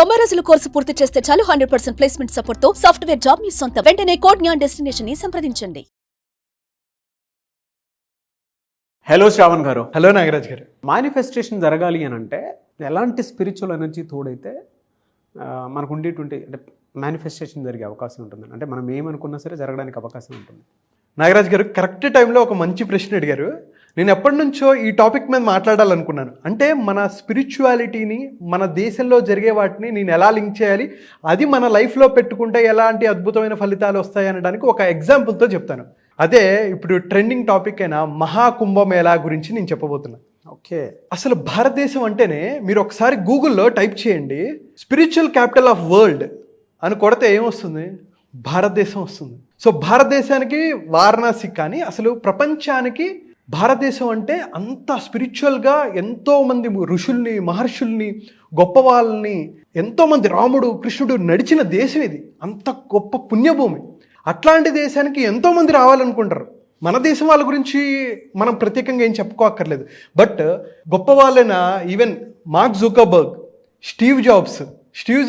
90 రోజుల కోర్సు పూర్తి చేస్తే చాలు 100% ప్లేస్మెంట్ సపోర్ట్ తో సాఫ్ట్వేర్ జాబ్ మీ సొంతం. వెంటనే కోడ్ జ్ఞాన్ డెస్టినేషన్ ని సంప్రదించండి. హలో శ్రావణ్ గారు. హలో నాగరాజ్ గారు. మేనిఫెస్టేషన్ జరగాలి అని అంటే ఎలాంటి స్పిరిచువల్ ఎనర్జీ తోడైతే మనకు ఉండేటువంటి అంటే మేనిఫెస్టేషన్ జరిగే అవకాశం ఉంటుంది, అంటే మనం ఏమనుకున్నా సరే జరగడానికి అవకాశం ఉంటుంది? నాగరాజ్ గారు కరెక్ట్ టైంలో ఒక మంచి ప్రశ్న అడిగారు. నేను ఎప్పటి నుంచో ఈ టాపిక్ మీద మాట్లాడాలనుకున్నాను. అంటే మన స్పిరిచువాలిటీని, మన దేశంలో జరిగే వాటిని నేను ఎలా లింక్ చేయాలి, అది మన లైఫ్లో పెట్టుకుంటే ఎలాంటి అద్భుతమైన ఫలితాలు వస్తాయి అనడానికి ఒక ఎగ్జాంపుల్తో చెప్తాను. అదే ఇప్పుడు ట్రెండింగ్ టాపిక్ అయిన మహాకుంభమేళా గురించి నేను చెప్పబోతున్నాను. ఓకే, అసలు భారతదేశం అంటేనే మీరు ఒకసారి గూగుల్లో టైప్ చేయండి, స్పిరిచువల్ క్యాపిటల్ ఆఫ్ వరల్డ్ అని కొడితే ఏమొస్తుంది? భారతదేశం వస్తుంది. సో భారతదేశానికి వారణాసి, కానీ అసలు ప్రపంచానికి భారతదేశం అంటే అంత స్పిరిచువల్గా ఎంతోమంది ఋషుల్ని, మహర్షుల్ని, గొప్ప వాళ్ళని, ఎంతోమంది రాముడు, కృష్ణుడు నడిచిన దేశం ఇది. అంత గొప్ప పుణ్యభూమి. అట్లాంటి దేశానికి ఎంతోమంది రావాలనుకుంటారు. మన దేశం వాళ్ళ గురించి మనం ప్రత్యేకంగా ఏం చెప్పుకోక్కర్లేదు. బట్ గొప్ప వాళ్ళైన even Mark Zuckerberg, Steve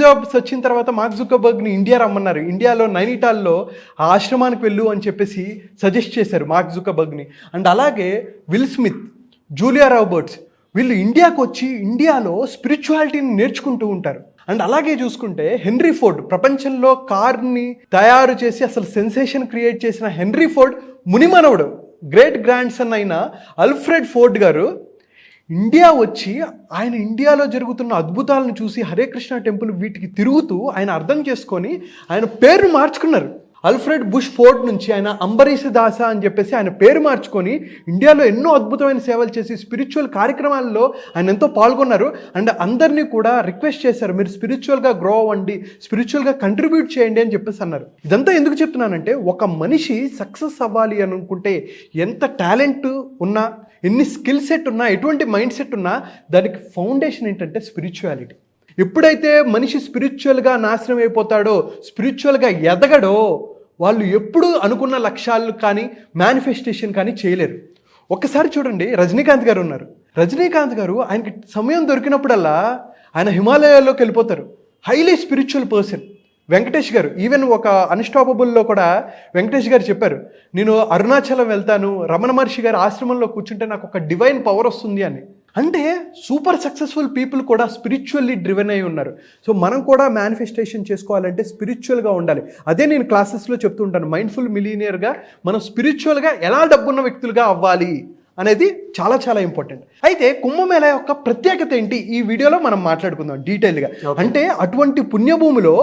Jobs వచ్చిన తర్వాత మార్క్ జుకర్బర్గ్ని ఇండియా రమ్మన్నారు. ఇండియాలో నైనిటాల్లో ఆ ఆశ్రమానికి వెళ్ళు అని చెప్పేసి సజెస్ట్ చేశారు మార్క్ జుకర్బర్గ్ని. అండ్ అలాగే విల్ స్మిత్, జూలియా రాబర్ట్స్, వీళ్ళు ఇండియాకు వచ్చి ఇండియాలో స్పిరిచువాలిటీని నేర్చుకుంటూ ఉంటారు. అండ్ అలాగే చూసుకుంటే హెన్రీ ఫోర్డ్, ప్రపంచంలో కార్ని తయారు చేసి అసలు సెన్సేషన్ క్రియేట్ చేసిన హెన్రీ ఫోర్డ్ మునిమనవుడు, గ్రేట్ గ్రాండ్ సన్ అయిన అల్ఫ్రెడ్ ఫోర్డ్ గారు ఇండియా వచ్చి ఆయన ఇండియాలో జరుగుతున్న అద్భుతాలను చూసి హరే కృష్ణ టెంపుల్ వీటికి తిరుగుతూ ఆయన అర్థం చేసుకొని ఆయన పేరును మార్చుకున్నారు. అల్ఫ్రెడ్ బుష్ ఫోర్డ్ నుంచి ఆయన అంబరీష దాస అని చెప్పేసి ఆయన పేరు మార్చుకొని ఇండియాలో ఎన్నో అద్భుతమైన సేవలు చేసి స్పిరిచువల్ కార్యక్రమాల్లో ఆయన ఎంతో పాల్గొన్నారు. అండ్ అందరినీ కూడా రిక్వెస్ట్ చేశారు, మీరు స్పిరిచువల్గా గ్రో అవ్వండి, స్పిరిచువల్గా కంట్రిబ్యూట్ చేయండి అని చెప్పేసి అన్నారు. ఇదంతా ఎందుకు చెప్తున్నానంటే, ఒక మనిషి సక్సెస్ అవ్వాలి అనుకుంటే ఎంత టాలెంట్ ఉన్నా, ఎన్ని స్కిల్ సెట్ ఉన్నా, ఎటువంటి మైండ్ సెట్ ఉన్నా, దానికి ఫౌండేషన్ ఏంటంటే స్పిరిచువాలిటీ. ఎప్పుడైతే మనిషి స్పిరిచువల్గా నాశనం అయిపోతాడో, స్పిరిచువల్గా ఎదగడో, వాళ్ళు ఎప్పుడు అనుకున్న లక్ష్యాలు కానీ మేనిఫెస్టేషన్ కానీ చేయలేరు. ఒక్కసారి చూడండి, రజనీకాంత్ గారు ఉన్నారు. రజనీకాంత్ గారు ఆయనకి సమయం దొరికినప్పుడల్లా ఆయన హిమాలయాల్లోకి వెళ్ళిపోతారు. Highly spiritual person. వెంకటేష్ గారు, ఈవెన్ ఒక అన్స్టాపబుల్లో కూడా వెంకటేష్ గారు చెప్పారు, నేను అరుణాచలం వెళ్తాను, రమణ మహర్షి గారి ఆశ్రమంలో కూర్చుంటే నాకు ఒక డివైన్ పవర్ వస్తుంది అని. అంటే సూపర్ సక్సెస్ఫుల్ పీపుల్ కూడా స్పిరిచువల్లీ డ్రివెన్ అయి ఉన్నారు. సో మనం కూడా మేనిఫెస్టేషన్ చేసుకోవాలంటే స్పిరిచువల్గా ఉండాలి. అదే నేను క్లాసెస్లో చెప్తూ ఉంటాను, మైండ్ఫుల్ మిలీనియర్గా మనం స్పిరిచువల్గా ఎలా డబ్బున్న వ్యక్తులుగా అవ్వాలి అనేది చాలా చాలా ఇంపార్టెంట్. అయితే కుంభమేళా యొక్క ప్రత్యేకత ఏంటి ఈ వీడియోలో మనం మాట్లాడుకుందాం డీటెయిల్గా. అంటే అటువంటి పుణ్యభూమిలో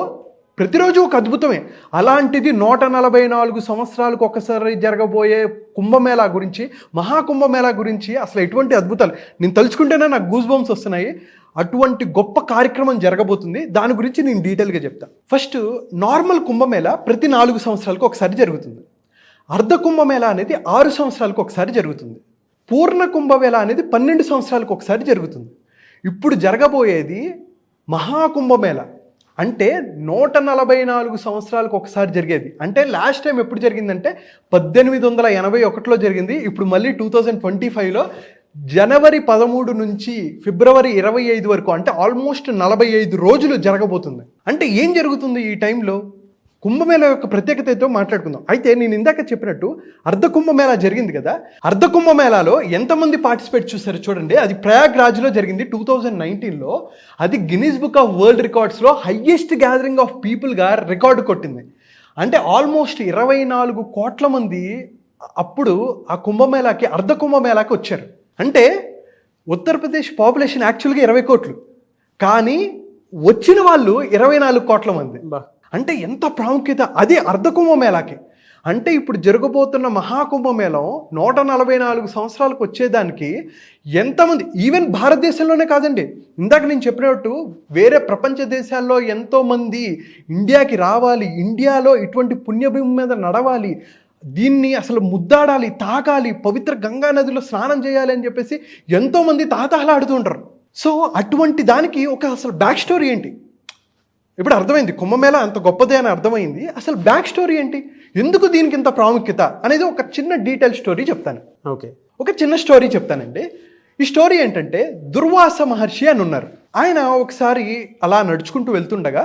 ప్రతిరోజు ఒక అద్భుతమే. అలాంటిది 144 సంవత్సరాలకు ఒకసారి జరగబోయే కుంభమేళా గురించి, మహాకుంభమేళా గురించి అసలు ఎటువంటి అద్భుతాలు నేను తలుచుకుంటేనే నాకు గూస్ బంప్స్ వస్తున్నాయి. అటువంటి గొప్ప కార్యక్రమం జరగబోతుంది. దాని గురించి నేను డీటెయిల్గా చెప్తాను. ఫస్ట్, నార్మల్ కుంభమేళా ప్రతి 4 సంవత్సరాలకు ఒకసారి జరుగుతుంది. అర్ధ కుంభమేళా అనేది 6 సంవత్సరాలకు ఒకసారి జరుగుతుంది. పూర్ణ కుంభమేళా అనేది 12 సంవత్సరాలకు ఒకసారి జరుగుతుంది. ఇప్పుడు జరగబోయేది మహాకుంభమేళా. అంటే 144 సంవత్సరాలకు ఒకసారి జరిగేది. అంటే లాస్ట్ టైం ఎప్పుడు జరిగిందంటే 1881లో జరిగింది. ఇప్పుడు మళ్ళీ 2025లో జనవరి 13 నుంచి ఫిబ్రవరి 25 వరకు, అంటే ఆల్మోస్ట్ 45 రోజులు జరగబోతుంది. అంటే ఏం జరుగుతుంది ఈ టైంలో? కుంభమేళా యొక్క ప్రత్యేకతతో మాట్లాడుకుందాం. అయితే నేను ఇందాక చెప్పినట్టు అర్ధ కుంభమేళా జరిగింది కదా, అర్ధ కుంభమేళాలో ఎంతమంది పార్టిసిపేట్ చూసారు చూడండి. అది ప్రయాగ్రాజ్లో జరిగింది 2019లో. అది గిన్నీస్ బుక్ ఆఫ్ వరల్డ్ రికార్డ్స్లో హయ్యెస్ట్ గ్యాదరింగ్ ఆఫ్ పీపుల్గా రికార్డు కొట్టింది. అంటే ఆల్మోస్ట్ 24 కోట్ల మంది అప్పుడు ఆ కుంభమేళాకి, అర్ధ కుంభమేళాకి వచ్చారు. అంటే ఉత్తరప్రదేశ్ పాపులేషన్ యాక్చువల్గా 20 కోట్లు, కానీ వచ్చిన వాళ్ళు 24 కోట్ల మంది. అంటే ఎంత ప్రాముఖ్యత అది అర్ధ కుంభమేళాకి. అంటే ఇప్పుడు జరగబోతున్న మహాకుంభమేళం 144 సంవత్సరాలకు వచ్చేదానికి ఎంతమంది, ఈవెన్ భారతదేశంలోనే కాదండి, ఇందాక నేను చెప్పినట్టు వేరే ప్రపంచ దేశాల్లో ఎంతోమంది ఇండియాకి రావాలి, ఇండియాలో ఇటువంటి పుణ్యభూమి మీద నడవాలి, దీన్ని అసలు ముద్దాడాలి, తాకాలి, పవిత్ర గంగా నదిలో స్నానం చేయాలి అని చెప్పేసి ఎంతోమంది తాతహలాడుతూ ఉంటారు. సో అటువంటి దానికి ఒక అసలు బ్యాక్ స్టోరీ ఏంటి? ఇప్పుడు అర్థమైంది, కుంభమేళా అంత గొప్పదే అని అర్థమైంది. అసలు బ్యాక్ స్టోరీ ఏంటి, ఎందుకు దీనికి ఇంత ప్రాముఖ్యత అనేది ఒక చిన్న డీటెయిల్ స్టోరీ చెప్తాను. ఓకే, ఒక చిన్న స్టోరీ చెప్తానండి. ఈ స్టోరీ ఏంటంటే దుర్వాస మహర్షి అని ఉన్నారు. ఆయన ఒకసారి అలా నడుచుకుంటూ వెళ్తుండగా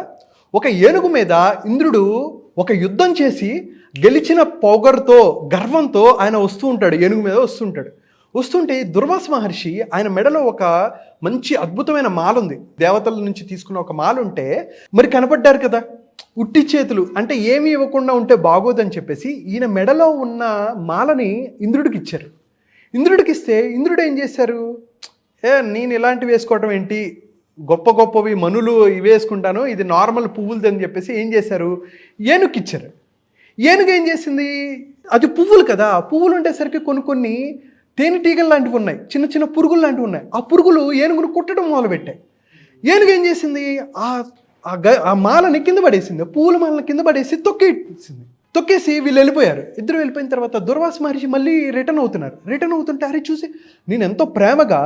ఒక ఏనుగు మీద ఇంద్రుడు ఒక యుద్ధం చేసి గెలిచిన పొగరుతో గర్వంతో ఆయన వస్తూ ఉంటాడు, ఏనుగు మీద వస్తుంటే దుర్వాస మహర్షి ఆయన మెడలో ఒక మంచి అద్భుతమైన మాల ఉంది, దేవతల నుంచి తీసుకున్న ఒక మాల ఉంటే మరి కనపడ్డారు కదా, ఉట్టి చేతులు అంటే ఏమీ ఇవ్వకుండా ఉంటే బాగోదని చెప్పేసి ఈయన మెడలో ఉన్న మాలని ఇంద్రుడికి ఇచ్చారు. ఇంద్రుడికి ఇస్తే ఇంద్రుడు ఏం చేశారు, నేను ఇలాంటివి వేసుకోవటం ఏంటి, గొప్ప గొప్పవి మనులు ఇవి వేసుకుంటాను, ఇది నార్మల్ పువ్వులది అని చెప్పేసి ఏం చేశారు, ఏనుగుకి ఇచ్చారు. ఏనుగు ఏం చేసింది, అది పువ్వులు కదా, పువ్వులు ఉండేసరికి కొన్ని తేనెటీగలు లాంటివి ఉన్నాయి, చిన్న చిన్న పురుగులు లాంటివి ఉన్నాయి. ఆ పురుగులు ఏనుగును కుట్టడం మొదలుపెట్టాయి. ఏనుగు ఏం చేసింది, ఆ మాలని కింద పడేసింది, పువ్వుల మాలను కింద పడేసి తొక్కేసి వీళ్ళు వెళ్ళిపోయారు. ఇద్దరు వెళ్ళిపోయిన తర్వాత దుర్వాస మహర్షి మళ్ళీ రిటర్న్ అవుతుంటే అరే చూసి నేను ఎంతో ప్రేమగా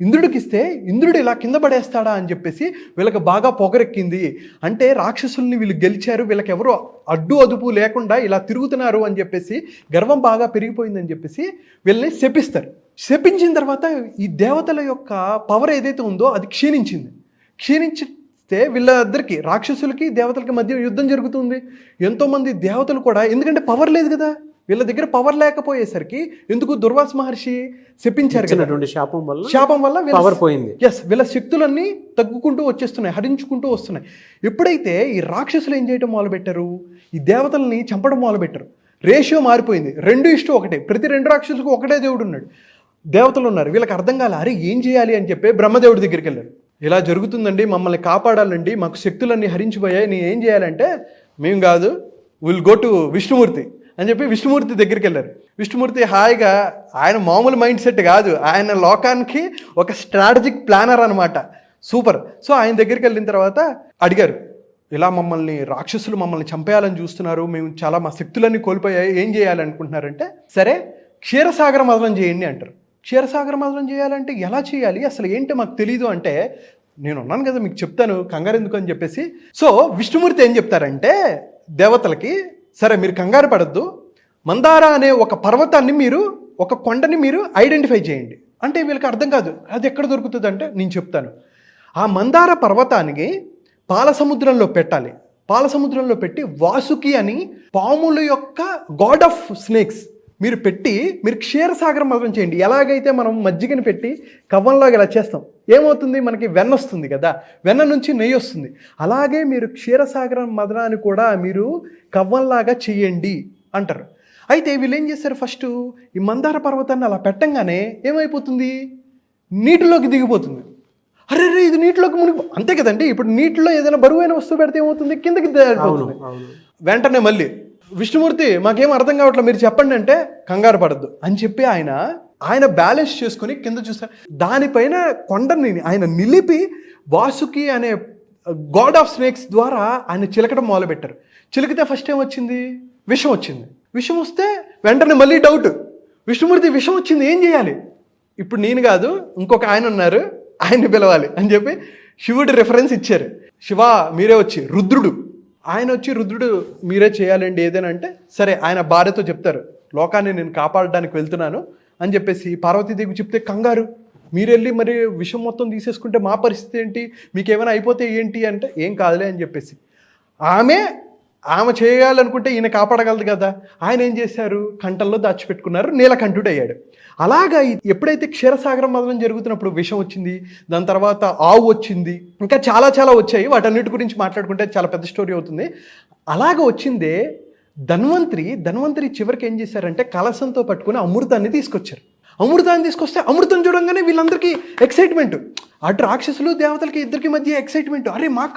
ఇంద్రుడికి ఇస్తే ఇంద్రుడు ఇలా కింద పడేస్తాడా అని చెప్పేసి వీళ్ళకి బాగా పొగరెక్కింది. అంటే రాక్షసుల్ని వీళ్ళు గెలిచారు, వీళ్ళకి ఎవరో అడ్డు అదుపు లేకుండా ఇలా తిరుగుతున్నారు అని చెప్పేసి గర్వం బాగా పెరిగిపోయిందని చెప్పేసి వీళ్ళని శపిస్తారు. శపించిన తర్వాత ఈ దేవతల యొక్క పవర్ ఏదైతే ఉందో అది క్షీణించితే వీళ్ళిద్దరికి రాక్షసులకి దేవతలకి మధ్య యుద్ధం జరుగుతుంది. ఎంతోమంది దేవతలు కూడా, ఎందుకంటే పవర్ లేదు కదా, వీళ్ళ దగ్గర పవర్ లేకపోయేసరికి ఎందుకు దుర్వాస మహర్షి శపించారు కదా, శాపం వల్ల పవర్ పోయింది. వీళ్ళ శక్తులన్నీ తగ్గుకుంటూ వచ్చేస్తున్నాయి, హరించుకుంటూ వస్తున్నాయి. ఎప్పుడైతే ఈ రాక్షసులు ఏం చేయడం మొదలుపెట్టారు, ఈ దేవతల్ని చంపడం మొదలుపెట్టారు. రేషియో మారిపోయింది, 2:1. ప్రతి 2 రాక్షసులకు ఒకటే దేవుడు ఉన్నాడు, దేవతలు ఉన్నారు. వీళ్ళకి అర్థం కాలే, అరే ఏం చేయాలి అని చెప్పి బ్రహ్మదేవుడి దగ్గరికి వెళ్ళారు. ఇలా జరుగుతుందండి, మమ్మల్ని కాపాడాలండి, మాకు శక్తులన్నీ హరించిపోయాయి, నేను ఏం చేయాలంటే మేము కాదు, విల్ గో టు విష్ణుమూర్తి అని చెప్పి విష్ణుమూర్తి దగ్గరికి వెళ్ళారు. విష్ణుమూర్తి హాయిగా, ఆయన మామూలు మైండ్ సెట్ కాదు, ఆయన లోకానికి ఒక స్ట్రాటజిక్ ప్లానర్ అనమాట, సూపర్. సో ఆయన దగ్గరికి వెళ్ళిన తర్వాత అడిగారు, ఇలా రాక్షసులు మమ్మల్ని చంపేయాలని చూస్తున్నారు, మేము చాలా మా శక్తులన్నీ కోల్పోయాయి, ఏం చేయాలనుకుంటున్నారంటే సరే క్షీరసాగర మదనం చేయండి అంటారు. క్షీరసాగర మదనం చేయాలంటే ఎలా చేయాలి, అసలు ఏంటో మాకు తెలీదు అంటే నేను ఉన్నాను కదా మీకు చెప్తాను, కంగారు ఎందుకు అని చెప్పేసి. సో విష్ణుమూర్తి ఏం చెప్తారంటే దేవతలకి, సరే మీరు కంగారు పడద్దు, మందార అనే ఒక పర్వతాన్ని ఒక కొండని మీరు ఐడెంటిఫై చేయండి. అంటే వీళ్ళకి అర్థం కాదు, అది ఎక్కడ దొరుకుతుంది అంటే నేను చెప్తాను. ఆ మందార పర్వతానికి పాల సముద్రంలో పెట్టాలి. పాల సముద్రంలో పెట్టి వాసుకి అని పాముల యొక్క గాడ్ ఆఫ్ స్నేక్స్ మీరు క్షీరసాగర మదనం చేయండి. ఎలాగైతే మనం మజ్జిగని పెట్టి కవ్వంలాగా ఇలా చేస్తాం, ఏమవుతుంది, మనకి వెన్న వస్తుంది కదా, వెన్న నుంచి నెయ్యి వస్తుంది. అలాగే మీరు క్షీరసాగర మదనాన్ని కూడా మీరు కవ్వంలాగా చెయ్యండి అంటారు. అయితే వీళ్ళు ఏం చేశారు, ఫస్ట్ ఈ మందార పర్వతాన్ని అలా పెట్టంగానే ఏమైపోతుంది, నీటిలోకి దిగిపోతుంది. అరే ఇది నీటిలోకి అంతే కదండి. ఇప్పుడు నీటిలో ఏదైనా బరువైన వస్తువు పెడితే ఏమవుతుంది, కిందకి దిగిపోతుంది. వెంటనే మళ్ళీ విష్ణుమూర్తి మాకేం అర్థం కావట్లేదు, మీరు చెప్పండి అంటే కంగారు పడద్దు అని చెప్పి ఆయన బ్యాలెన్స్ చేసుకుని కింద చూస్తారు. దానిపైన కొండని ఆయన నిలిపి వాసుకి అనే గాడ్ ఆఫ్ స్నేక్స్ ద్వారా ఆయన చిలకడం మొదలుపెట్టారు. చిలికితే ఫస్ట్ ఏం వచ్చింది, విషం వచ్చింది. విషం వస్తే వెంటనే మళ్ళీ డౌట్, విష్ణుమూర్తి విషం వచ్చింది ఏం చేయాలి, ఇప్పుడు నేను కాదు ఇంకొక ఆయన ఉన్నారు, ఆయన్ని పిలవాలి అని చెప్పి శివుడి రెఫరెన్స్ ఇచ్చారు. శివ మీరే వచ్చి, రుద్రుడు రుద్రుడు మీరే చేయాలండి ఏదైనా అంటే సరే ఆయన భార్యతో చెప్తారు, లోకాన్ని నేను కాపాడడానికి వెళ్తున్నాను అని చెప్పేసి పార్వతీదేవి చెప్తే కంగారు, మీరు వెళ్ళి మరి విషం మొత్తం తీసేసుకుంటే మా పరిస్థితి ఏంటి, మీకు ఏమైనా అయిపోతే ఏంటి అంటే ఏం కాదులే అని చెప్పేసి ఆమె చేయాలనుకుంటే ఈయన కాపాడగలదు కదా. ఆయన ఏం చేశారు, కంఠంలో దాచిపెట్టుకున్నారు, నీలకంఠుడు అయ్యాడు. అలాగా ఎప్పుడైతే క్షీరసాగర మదనం జరుగుతున్నప్పుడు విషం వచ్చింది, దాని తర్వాత ఆవు వచ్చింది, ఇంకా చాలా చాలా వచ్చాయి, వాటన్నిటి గురించి మాట్లాడుకుంటే చాలా పెద్ద స్టోరీ అవుతుంది. అలాగ వచ్చిందే ధన్వంతరి చివరికి ఏం చేశారంటే కలశంతో పట్టుకుని అమృతాన్ని తీసుకొచ్చారు. అమృతాన్ని తీసుకొస్తే అమృతం చూడంగానే వీళ్ళందరికీ ఎక్సైట్మెంట్, అటు రాక్షసులు దేవతలకి ఇద్దరికి మధ్య ఎక్సైట్మెంట్, అరే మాకు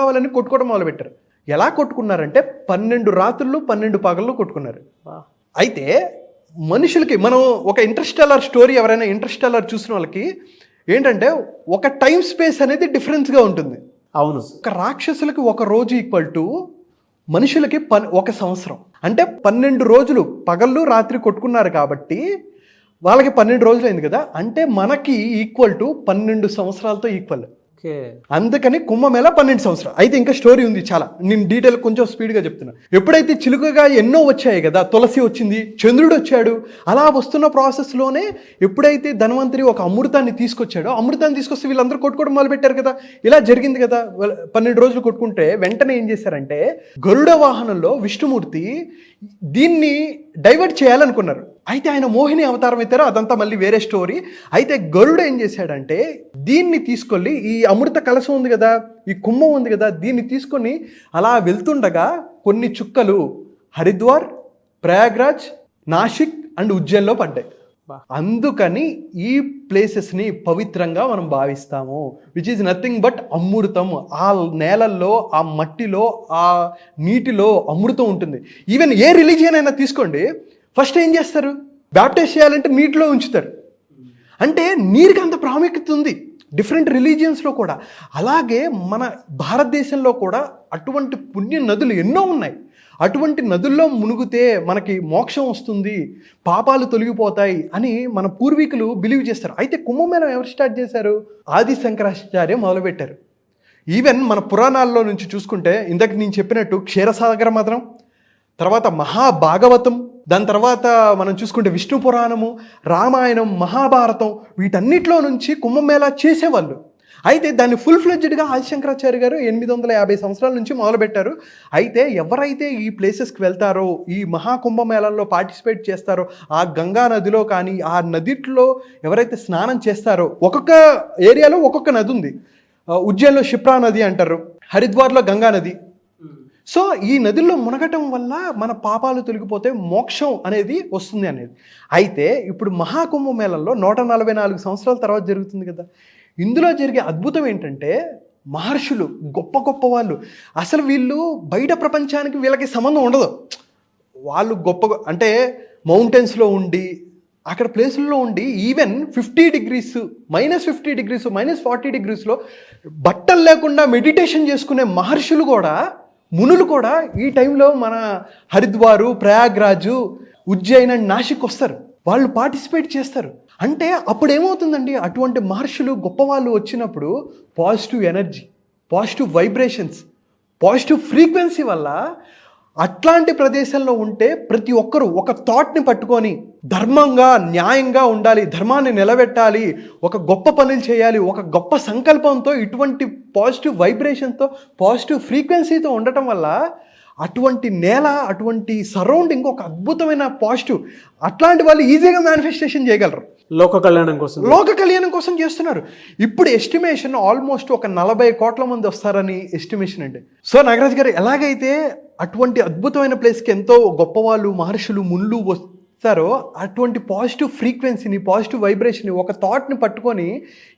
కావాలని కొట్టుకోవడం మొదలుపెట్టారు. ఎలా కొట్టుకున్నారంటే 12 రాత్రులు 12 పగళ్ళు కొట్టుకున్నారు. అయితే మనుషులకి మనం ఒక ఇంటర్స్టెల్లార్ స్టోరీ, ఎవరైనా ఇంటర్స్టెల్లార్ చూసిన వాళ్ళకి ఏంటంటే ఒక టైం స్పేస్ అనేది డిఫరెన్స్గా ఉంటుంది. అవును, ఒక రాక్షసులకి ఒక రోజు ఈక్వల్ టు మనుషులకి 1 సంవత్సరం. అంటే 12 రోజులు పగళ్ళు రాత్రి కొట్టుకున్నారు కాబట్టి వాళ్ళకి 12 రోజులు అయింది కదా, అంటే మనకి ఈక్వల్ టు 12 సంవత్సరాలతో ఈక్వల్. ఓకే. అందుకని కుంభమేళ 12 సంవత్సరాలు. అయితే ఇంకా స్టోరీ ఉంది చాలా, నేను డీటెయిల్ కొంచెం స్పీడ్గా చెప్తున్నా. ఎప్పుడైతే చిలుకగా ఎన్నో వచ్చాయి కదా, తులసి వచ్చింది, చంద్రుడు వచ్చాడు, అలా వస్తున్న ప్రాసెస్లోనే ఎప్పుడైతే ధన్వంతరి ఒక అమృతాన్ని తీసుకొచ్చాడో, అమృతాన్ని తీసుకొస్తే వీళ్ళందరూ కొట్టుకోవడం మొదలుపెట్టారు కదా, ఇలా జరిగింది కదా. 12 రోజులు కొట్టుకుంటే వెంటనే ఏం చేశారంటే గరుడ వాహనంలో విష్ణుమూర్తి దీన్ని డైవర్ట్ చేయాలనుకున్నారు. అయితే ఆయన మోహిని అవతారం ఎత్తారో అదంతా మళ్ళీ వేరే స్టోరీ. అయితే గరుడు ఏం చేశాడంటే దీన్ని తీసుకొని, ఈ అమృత కలశం ఉంది కదా, ఈ కుంభం ఉంది కదా, దీన్ని తీసుకొని అలా వెళ్తుండగా కొన్ని చుక్కలు హరిద్వార్, ప్రయాగ్రాజ్, నాసిక్ అండ్ ఉజ్జయిన్లో పడ్డాయి. అందుకని ఈ ప్లేసెస్ని పవిత్రంగా మనం భావిస్తాము, విచ్ ఈజ్ నథింగ్ బట్ అమృతం. ఆ నేలల్లో, ఆ మట్టిలో, ఆ నీటిలో అమృతం ఉంటుంది. ఈవెన్ ఏ రిలీజియన్ అయినా తీసుకోండి, ఫస్ట్ ఏం చేస్తారు, బ్యాప్టైజ్ చేయాలంటే నీటిలో ఉంచుతారు. అంటే నీరుకి అంత ప్రాముఖ్యత ఉంది డిఫరెంట్ రిలీజియన్స్లో కూడా. అలాగే మన భారతదేశంలో కూడా అటువంటి పుణ్య నదులు ఎన్నో ఉన్నాయి. అటువంటి నదుల్లో మునిగితే మనకి మోక్షం వస్తుంది, పాపాలు తొలగిపోతాయి అని మన పూర్వీకులు బిలీవ్ చేస్తారు. అయితే కుంభమేళం ఎవరు స్టార్ట్ చేశారు? ఆది శంకరాచార్య మొదలుపెట్టారు. ఈవెన్ మన పురాణాల్లో నుంచి చూసుకుంటే ఇందాక నేను చెప్పినట్టు క్షీరసాగర మథనం, తర్వాత మహాభాగవతం, దాని తర్వాత మనం చూసుకుంటే విష్ణు పురాణము, రామాయణం, మహాభారతం, వీటన్నిటిలో నుంచి కుంభమేళా చేసేవాళ్ళు. అయితే దాన్ని ఫుల్ ఫ్లెడ్జ్డ్గా ఆదిశంకరాచార్య గారు 850 సంవత్సరాల నుంచి మొదలుపెట్టారు. అయితే ఎవరైతే ఈ ప్లేసెస్కి వెళ్తారో, ఈ మహాకుంభమేళంలో పార్టిసిపేట్ చేస్తారో, ఆ గంగా నదిలో కానీ ఆ నదిలో ఎవరైతే స్నానం చేస్తారో, ఒక్కొక్క ఏరియాలో ఒక్కొక్క నది ఉంది. ఉజ్జయిన్లో క్షిప్రా నది అంటారు, హరిద్వార్లో గంగా నది. సో ఈ నదుల్లో మునగటం వల్ల మన పాపాలు తొలగిపోతే మోక్షం అనేది వస్తుంది అనేది. అయితే ఇప్పుడు మహాకుంభమేళంలో 144 సంవత్సరాల తర్వాత జరుగుతుంది కదా. ఇందులో జరిగే అద్భుతం ఏంటంటే మహర్షులు, గొప్ప గొప్ప వాళ్ళు, అసలు వీళ్ళు బయట ప్రపంచానికి వీళ్ళకి సంబంధం ఉండదు. వాళ్ళు గొప్ప అంటే మౌంటైన్స్లో ఉండి, అక్కడ ప్లేసుల్లో ఉండి, ఈవెన్ 50 degrees, -50 degrees, -40 degreesలో బట్టలు లేకుండా మెడిటేషన్ చేసుకునే మహర్షులు కూడా, మునులు కూడా ఈ టైంలో మన హరిద్వారు, ప్రయాగ్రాజు, ఉజ్జయిన్ అండ్ నాసిక్ వస్తారు, వాళ్ళు పార్టిసిపేట్ చేస్తారు. అంటే అప్పుడు ఏమవుతుందండి, అటువంటి మహర్షులు, గొప్పవాళ్ళు వచ్చినప్పుడు positive energy, positive vibrations, positive frequency వల్ల అట్లాంటి ప్రదేశంలో ఉంటే ప్రతి ఒక్కరూ ఒక థాట్ని పట్టుకొని ధర్మంగా, న్యాయంగా ఉండాలి, ధర్మాన్ని నిలబెట్టాలి, ఒక గొప్ప పనులు చేయాలి, ఒక గొప్ప సంకల్పంతో, ఇటువంటి పాజిటివ్ వైబ్రేషన్తో, పాజిటివ్ ఫ్రీక్వెన్సీతో ఉండటం వల్ల అటువంటి నేల, అటువంటి సరౌండింగ్ ఒక అద్భుతమైన పాజిటివ్, అట్లాంటి వాళ్ళు ఈజీగా మేనిఫెస్టేషన్ చేయగలరు. లోక కళ్యాణం కోసం చేస్తున్నారు. ఇప్పుడు ఎస్టిమేషన్ ఆల్మోస్ట్ ఒక 40 కోట్ల మంది వస్తారని ఎస్టిమేషన్ అండి. సో నాగరాజ్ గారు, ఎలాగైతే అటువంటి అద్భుతమైన ప్లేస్కి ఎంతో గొప్పవాళ్ళు, మహర్షులు, మునులు వస్తారో, అటువంటి పాజిటివ్ ఫ్రీక్వెన్సీని, పాజిటివ్ వైబ్రేషన్ని, ఒక థాట్ని పట్టుకొని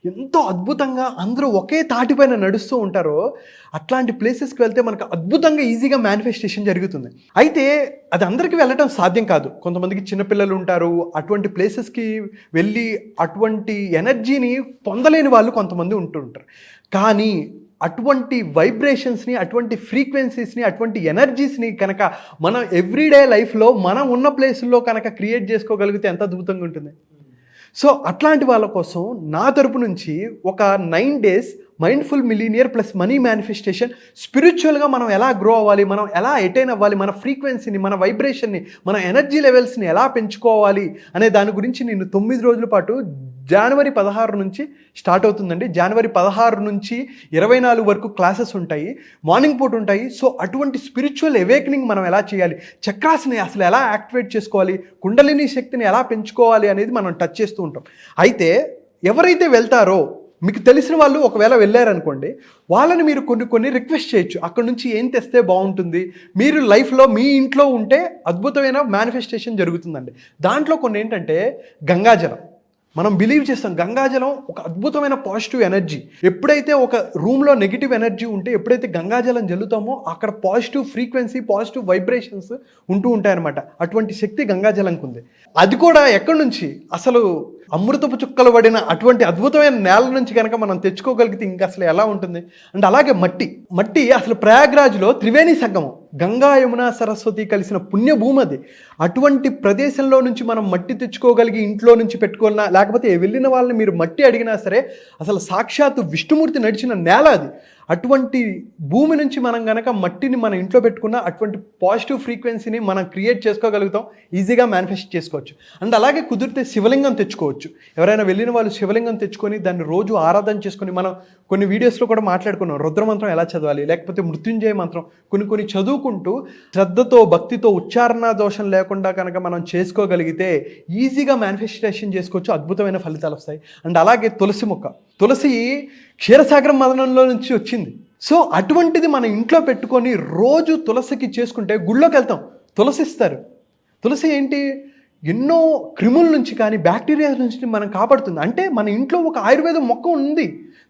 ఎంతో అద్భుతంగా అందరూ ఒకే తాటిపైన నడుస్తూ ఉంటారో, అట్లాంటి ప్లేసెస్కి వెళ్తే మనకు అద్భుతంగా ఈజీగా మేనిఫెస్టేషన్ జరుగుతుంది. అయితే అది అందరికీ వెళ్ళటం సాధ్యం కాదు. కొంతమందికి చిన్నపిల్లలు ఉంటారు, అటువంటి ప్లేసెస్కి వెళ్ళి అటువంటి ఎనర్జీని పొందలేని వాళ్ళు కొంతమంది ఉంటుంటారు. కానీ అటువంటి వైబ్రేషన్స్ని, అటువంటి ఫ్రీక్వెన్సీస్ని, అటువంటి ఎనర్జీస్ని కనుక మనం ఎవ్రీడే లైఫ్లో మనం ఉన్న ప్లేసుల్లో కనుక క్రియేట్ చేసుకోగలిగితే ఎంత అద్భుతంగా ఉంటుంది. సో అట్లాంటి వాళ్ళ కోసం నా తరపు నుంచి ఒక 9 days mindful millionaire plus money manifestation, స్పిరిచువల్గా మనం ఎలా గ్రో అవ్వాలి, మనం ఎలా అటైన్ అవ్వాలి, మన ఫ్రీక్వెన్సీని, మన వైబ్రేషన్ని, మన ఎనర్జీ లెవెల్స్ని ఎలా పెంచుకోవాలి అనే దాని గురించి నేను 9 రోజుల పాటు జనవరి 16 నుంచి స్టార్ట్ అవుతుందండి. జనవరి 16 నుంచి 24 వరకు క్లాసెస్ ఉంటాయి, మార్నింగ్ పూట ఉంటాయి. సో అటువంటి స్పిరిచువల్ అవేకనింగ్ మనం ఎలా చేయాలి, చక్రాస్ని అసలు ఎలా యాక్టివేట్ చేసుకోవాలి, కుండలిని శక్తిని ఎలా పెంచుకోవాలి అనేది మనం టచ్ చేస్తూ ఉంటాం. అయితే ఎవరైతే వెళ్తారో, మీకు తెలిసిన వాళ్ళు ఒకవేళ వెళ్ళారనుకోండి, వాళ్ళని మీరు కొన్ని రిక్వెస్ట్ చేయొచ్చు, అక్కడ నుంచి ఏం తెస్తే బాగుంటుంది, మీరు లైఫ్లో మీ ఇంట్లో ఉంటే అద్భుతమైన మేనిఫెస్టేషన్ జరుగుతుందండి. దాంట్లో కొన్ని ఏంటంటే గంగాజలం. మనం బిలీవ్ చేస్తాం గంగాజలం ఒక అద్భుతమైన పాజిటివ్ ఎనర్జీ. ఎప్పుడైతే ఒక రూమ్లో నెగిటివ్ ఎనర్జీ ఉంటే, ఎప్పుడైతే గంగాజలం జల్లుతామో అక్కడ పాజిటివ్ ఫ్రీక్వెన్సీ, పాజిటివ్ వైబ్రేషన్స్ ఉంటూ ఉంటాయన్నమాట. అటువంటి శక్తి గంగాజలంకి ఉంది. అది కూడా ఎక్కడి నుంచి, అసలు అమృతపు చుక్కలు పడిన అటువంటి అద్భుతమైన నేల నుంచి కనుక మనం తెచ్చుకోగలిగితే ఇంకా అసలు ఎలా ఉంటుంది అంటే, అలాగే మట్టి అసలు ప్రయాగ్రాజ్లో త్రివేణి సంగమం, గంగా యమున సరస్వతి కలిసిన పుణ్యభూమి అది. అటువంటి ప్రదేశంలో నుంచి మనం మట్టి తెచ్చుకోగలిగి ఇంట్లో నుంచి పెట్టుకోవాలన్నా, లేకపోతే వెళ్ళిన వాళ్ళని మీరు మట్టి అడిగినా సరే అసలు సాక్షాత్తు విష్ణుమూర్తి నడిచిన నేల అది. అటువంటి భూమి నుంచి మనం గనక మట్టిని మన ఇంట్లో పెట్టుకున్న అటువంటి పాజిటివ్ ఫ్రీక్వెన్సీని మనం క్రియేట్ చేసుకోగలుగుతాం, ఈజీగా మేనిఫెస్ట్ చేసుకోవచ్చు. అండ్ అలాగే కుదిరితే శివలింగం తెచ్చుకోవచ్చు. ఎవరైనా వెళ్ళిన వాళ్ళు శివలింగం తెచ్చుకొని దాన్ని రోజు ఆరాధన చేసుకొని, మనం కొన్ని వీడియోస్లో కూడా మాట్లాడుకున్నాం రుద్రమంత్రం ఎలా చదవాలి, లేకపోతే మృత్యుంజయ మంత్రం కొన్ని చదువుకుంటూ శ్రద్ధతో భక్తితో ఉచ్చారణ దోషం లేకుండా కనుక మనం చేసుకోగలిగితే ఈజీగా మేనిఫెస్టేషన్ చేసుకోవచ్చు, అద్భుతమైన ఫలితాలు వస్తాయి. అండ్ అలాగే తులసి మొక్క, తులసి క్షీరసాగరం మదనంలో నుంచి వచ్చింది. సో అటువంటిది మన ఇంట్లో పెట్టుకొని రోజు తులసికి చేసుకుంటే, గుళ్ళోకి వెళ్తాం తులసి ఇస్తారు. తులసి ఏంటి, ఎన్నో క్రిముల నుంచి కానీ బ్యాక్టీరియా నుంచి మనం కాపాడుతుంది. అంటే మన ఇంట్లో ఒక ఆయుర్వేద మొక్క ఉంది,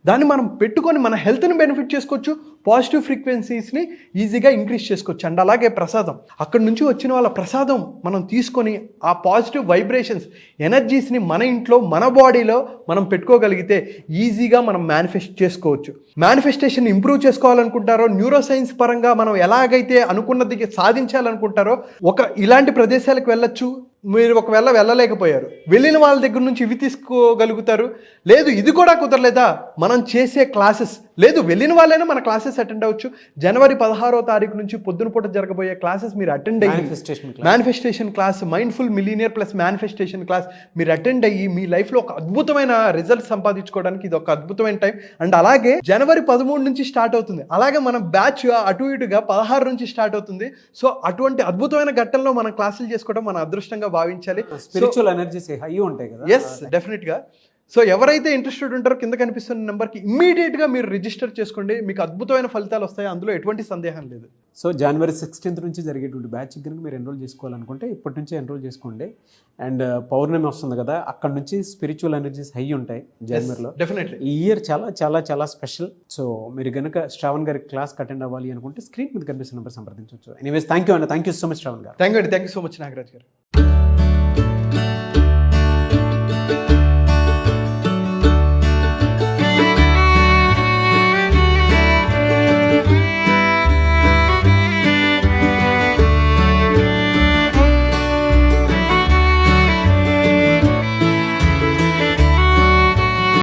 దాన్ని మనం పెట్టుకొని మన హెల్త్ని బెనిఫిట్ చేసుకోవచ్చు, పాజిటివ్ ఫ్రీక్వెన్సీస్ని ఈజీగా ఇంక్రీజ్ చేసుకోవచ్చు. అండ్ అలాగే ప్రసాదం, అక్కడి నుంచి వచ్చిన వాళ్ళ ప్రసాదం మనం తీసుకొని ఆ పాజిటివ్ వైబ్రేషన్స్ ఎనర్జీస్ని మన ఇంట్లో మన బాడీలో మనం పెట్టుకోగలిగితే ఈజీగా మనం మేనిఫెస్ట్ చేసుకోవచ్చు. మేనిఫెస్టేషన్ ఇంప్రూవ్ చేసుకోవాలనుకుంటారో, న్యూరో సైన్స్ పరంగా మనం ఎలాగైతే అనుకున్నది సాధించాలనుకుంటారో ఇలాంటి ప్రదేశాలకు వెళ్ళొచ్చు. మీరు ఒకవేళ వెళ్ళలేకపోయారు, వెళ్ళిన వాళ్ళ దగ్గర నుంచి ఇవి తీసుకోగలుగుతారు. లేదు ఇది కూడా కుదరలేదా, మనం చేసే క్లాసెస్ లేదు, వెళ్ళిన వాళ్ళైనా మన క్లాసెస్ అటెండ్ అవ్వచ్చు. జనవరి 16వ తారీఖు నుంచి పొద్దున పూట జరగబోయే క్లాసెస్ మీరు అటెండ్ అయ్యి, manifestation class, mindful millionaire plus manifestation class మీరు అటెండ్ అయ్యి మీ లైఫ్లో ఒక అద్భుతమైన రిజల్ట్ సంపాదించుకోవడానికి ఇది ఒక అద్భుతమైన టైం. అండ్ అలాగే జనవరి 13 నుంచి స్టార్ట్ అవుతుంది. అలాగే మన బ్యాచ్ అటు ఇటుగా 16 నుంచి స్టార్ట్ అవుతుంది. సో అటువంటి అద్భుతమైన ఘట్టంలో మనం క్లాసులు చేసుకోవడం మన అదృష్టంగా భావించాలి. స్పిరిచువల్ ఎనర్జీస్ హై ఉంటాయి కదా. ఎస్, డెఫినెట్గా. సో ఎవరైతే ఇంట్రెస్టెడ్ ఉంటారో కింద కనిపిస్తున్న నెంబర్కి ఇమ్మీడియట్గా మీరు రిజిస్టర్ చేసుకోండి, మీకు అద్భుతమైన ఫలితాలు వస్తాయి, అందులో ఎటువంటి సందేహం లేదు. సో జనవరి 16th నుంచి జరిగేటువంటి బ్యాచ్ కనుక మీరు ఎన్రోల్ చేసుకోవాలనుకుంటే ఇప్పటి నుంచే ఎన్రోల్ చేసుకోండి. అండ్ పౌర్ణమి వస్తుంది కదా, అక్కడ నుంచి స్పిరిచువల్ ఎనర్జీస్ హై ఉంటాయి జనవరిలో. డెఫినెట్లీ ఈ ఇయర్ చాలా చాలా చాలా స్పెషల్. సో మీరు కనుక శ్రావణ్ గారి క్లాస్కి అటెండ్ అవ్వాలి అనుకుంటే స్క్రీన్ మీద కనిపిస్తున్న నెంబర్ సంప్రదించవచ్చు. ఎనీవేస్ థ్యాంక్ యూ అండి, thank you so much Shravan గారు. Thank you so much Nagaraj గారు.